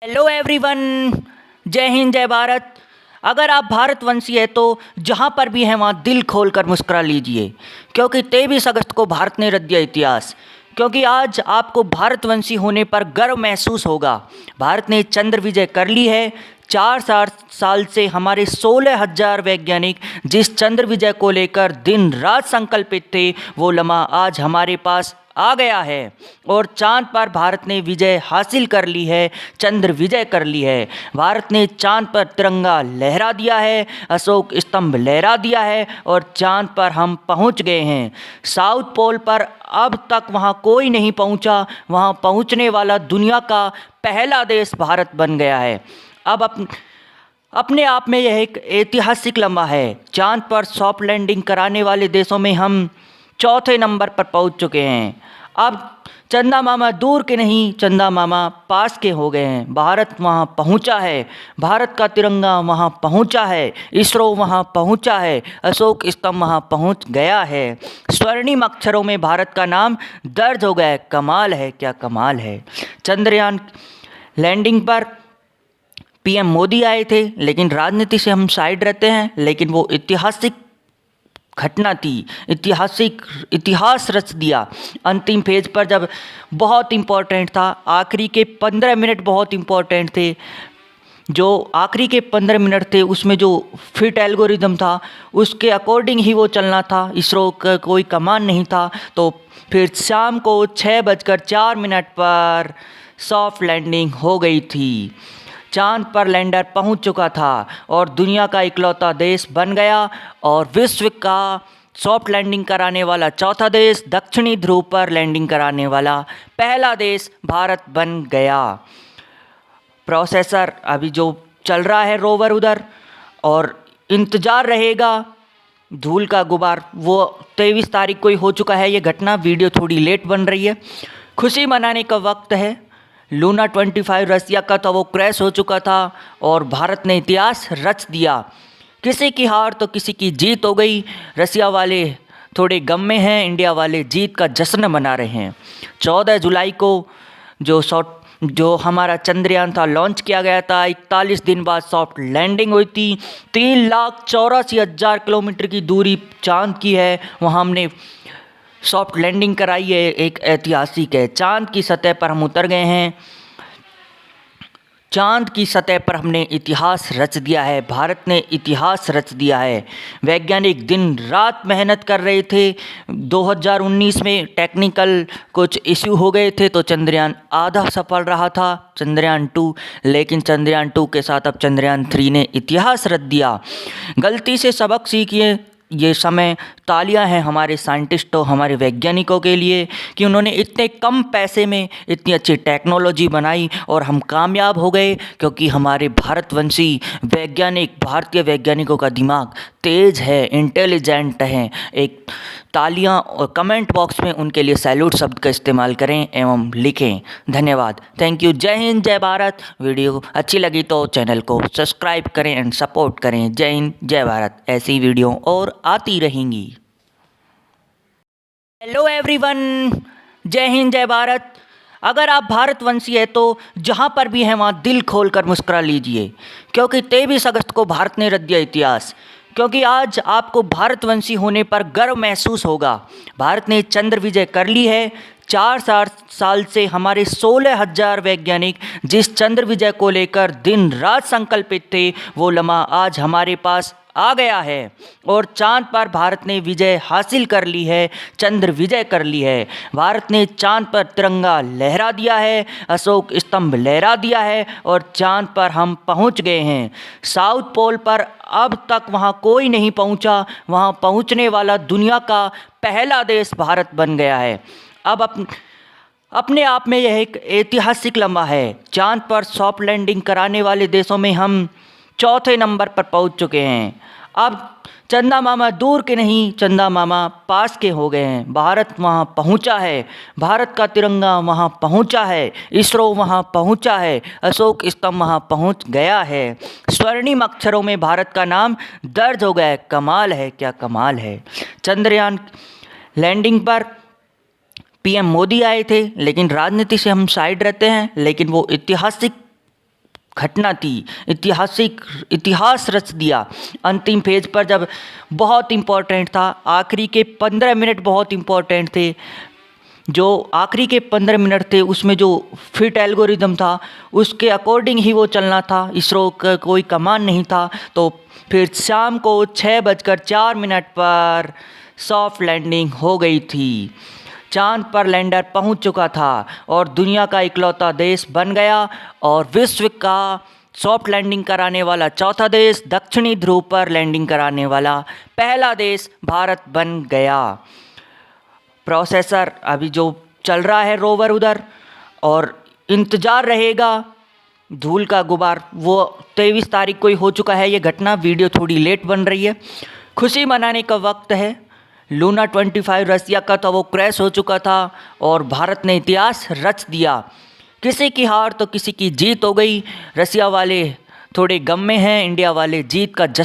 Hello everyone, जय हिंद जय भारत। अगर आप भारतवंशी है तो जहाँ पर भी हैं वहाँ दिल खोलकर मुस्कुरा लीजिए, क्योंकि 23 अगस्त को भारत ने रच दिया इतिहास। क्योंकि आज आपको भारतवंशी होने पर गर्व महसूस होगा। भारत ने चंद्र विजय कर ली है। 4 साल से हमारे 16,000 वैज्ञानिक जिस चंद्र विजय को लेकर दिन रात संकल्पित थे, वो लम्हा आज हमारे पास आ गया है और चांद पर भारत ने विजय हासिल कर ली है, चंद्र विजय कर ली है। भारत ने चांद पर तिरंगा लहरा दिया है, अशोक स्तंभ लहरा दिया है और चांद पर हम पहुंच गए हैं। साउथ पोल पर अब तक वहां कोई नहीं पहुंचा, वहां पहुंचने वाला दुनिया का पहला देश भारत बन गया है। अब अपने आप में यह एक ऐतिहासिक लम्हा है। चांद पर सॉफ्ट लैंडिंग कराने वाले देशों में हम चौथे नंबर पर पहुंच चुके हैं। अब चंदा मामा दूर के नहीं, चंदा मामा पास के हो गए हैं। भारत वहां पहुंचा है, भारत का तिरंगा वहां पहुंचा है, इसरो वहां पहुंचा है, अशोक स्तंभ वहां पहुंच गया है। स्वर्णिम अक्षरों में भारत का नाम दर्ज हो गया है। कमाल है, क्या कमाल है। चंद्रयान लैंडिंग पर पीएम मोदी आए थे, लेकिन राजनीति से हम साइड रहते हैं, लेकिन वो ऐतिहासिक घटना थी, इतिहास रच दिया। अंतिम फेज पर जब बहुत इम्पोर्टेंट था, आखिरी के 15 मिनट बहुत इम्पोर्टेंट थे। जो आखिरी के 15 मिनट थे उसमें जो फिट एल्गोरिदम था उसके अकॉर्डिंग ही वो चलना था। इसरो का कोई कमांड नहीं था। तो फिर शाम को 6:04 पर सॉफ्ट लैंडिंग हो गई थी। चांद पर लैंडर पहुंच चुका था और दुनिया का इकलौता देश बन गया और विश्व का सॉफ्ट लैंडिंग कराने वाला चौथा देश, दक्षिणी ध्रुव पर लैंडिंग कराने वाला पहला देश भारत बन गया। प्रोसेसर अभी जो चल रहा है रोवर उधर, और इंतज़ार रहेगा धूल का गुबार। वो 23 तारीख को ही हो चुका है ये घटना। वीडियो थोड़ी लेट बन रही है। खुशी मनाने का वक्त है। लूना 25 रसिया का था, वो क्रैश हो चुका था और भारत ने इतिहास रच दिया। किसी की हार तो किसी की जीत हो गई। रसिया वाले थोड़े गम में हैं, इंडिया वाले जीत का जश्न मना रहे हैं। 14 जुलाई को जो हमारा चंद्रयान था लॉन्च किया गया था। 41 दिन बाद सॉफ्ट लैंडिंग हुई थी। 3,84,000 किलोमीटर की दूरी चांद की है, वहाँ हमने सॉफ्ट लैंडिंग कराई है। एक ऐतिहासिक है। चांद की सतह पर हम उतर गए हैं। चांद की सतह पर हमने इतिहास रच दिया है। भारत ने इतिहास रच दिया है। वैज्ञानिक दिन रात मेहनत कर रहे थे। 2019 में टेक्निकल कुछ इश्यू हो गए थे तो चंद्रयान आधा सफल रहा था, चंद्रयान 2। लेकिन चंद्रयान 2 के साथ अब चंद्रयान 3 ने इतिहास रच दिया। गलती से सबक सीखिए। ये समय तालियां हैं हमारे साइंटिस्टों, हमारे वैज्ञानिकों के लिए कि उन्होंने इतने कम पैसे में इतनी अच्छी टेक्नोलॉजी बनाई और हम कामयाब हो गए। क्योंकि हमारे भारतवंशी वैज्ञानिक, भारतीय वैज्ञानिकों का दिमाग तेज है, इंटेलिजेंट है। एक तालियां और कमेंट बॉक्स में उनके लिए सैल्यूट शब्द का इस्तेमाल करें एवं लिखें। धन्यवाद, थैंक यू। जय हिंद जय भारत। वीडियो अच्छी लगी तो चैनल को सब्सक्राइब करें एंड सपोर्ट करें। जय हिंद जय भारत। ऐसी वीडियो और आती रहेंगी। हेलो एवरीवन, जय हिंद जय भारत। अगर आप भारतवंशी है तो जहाँ पर भी हैं वहाँ दिल खोलकर मुस्कुरा लीजिए, क्योंकि 23 अगस्त को भारत ने रच दिया इतिहास। क्योंकि आज आपको भारतवंशी होने पर गर्व महसूस होगा। भारत ने चंद्र विजय कर ली है। 4 साल से हमारे 16,000 वैज्ञानिक जिस चंद्र विजय को लेकर दिन रात संकल्पित थे, वो लम्हा आज हमारे पास आ गया है और चांद पर भारत ने विजय हासिल कर ली है, चंद्र विजय कर ली है। भारत ने चांद पर तिरंगा लहरा दिया है, अशोक स्तंभ लहरा दिया है और चांद पर हम पहुंच गए हैं। साउथ पोल पर अब तक वहां कोई नहीं पहुंचा, वहां पहुंचने वाला दुनिया का पहला देश भारत बन गया है। अब अपने आप में यह एक ऐतिहासिक लम्हा है। चांद पर सॉफ्ट लैंडिंग कराने वाले देशों में हम चौथे नंबर पर पहुंच चुके हैं। अब चंदा मामा दूर के नहीं, चंदा मामा पास के हो गए हैं। भारत वहां पहुंचा है, भारत का तिरंगा वहां पहुंचा है, इसरो वहां पहुंचा है, अशोक स्तंभ वहां पहुंच गया है। स्वर्णिम अक्षरों में भारत का नाम दर्ज हो गया है। कमाल है, क्या कमाल है। चंद्रयान लैंडिंग पर पीएम मोदी आए थे, लेकिन राजनीति से हम साइड रहते हैं, लेकिन वो ऐतिहासिक घटना थी, इतिहास रच दिया। अंतिम फेज पर जब बहुत इम्पोर्टेंट था, आखिरी के 15 मिनट बहुत इम्पोर्टेंट थे। जो आखिरी के 15 मिनट थे उसमें जो फिट एल्गोरिदम था उसके अकॉर्डिंग ही वो चलना था, इसरो का कोई कमांड नहीं था। तो फिर शाम को 6:04 पर सॉफ्ट लैंडिंग हो गई थी। चांद पर लैंडर पहुंच चुका था और दुनिया का इकलौता देश बन गया और विश्व का सॉफ्ट लैंडिंग कराने वाला चौथा देश, दक्षिणी ध्रुव पर लैंडिंग कराने वाला पहला देश भारत बन गया। प्रोसेसर अभी जो चल रहा है रोवर उधर, और इंतज़ार रहेगा धूल का गुबार, वो 23 तारीख को ही हो चुका है ये घटना। वीडियो थोड़ी लेट बन रही है। खुशी मनाने का वक्त है। लूना 25 रसिया का था, वो क्रैश हो चुका था और भारत ने इतिहास रच दिया। किसी की हार तो किसी की जीत हो गई। रसिया वाले थोड़े गम में हैं, इंडिया वाले जीत का जश्न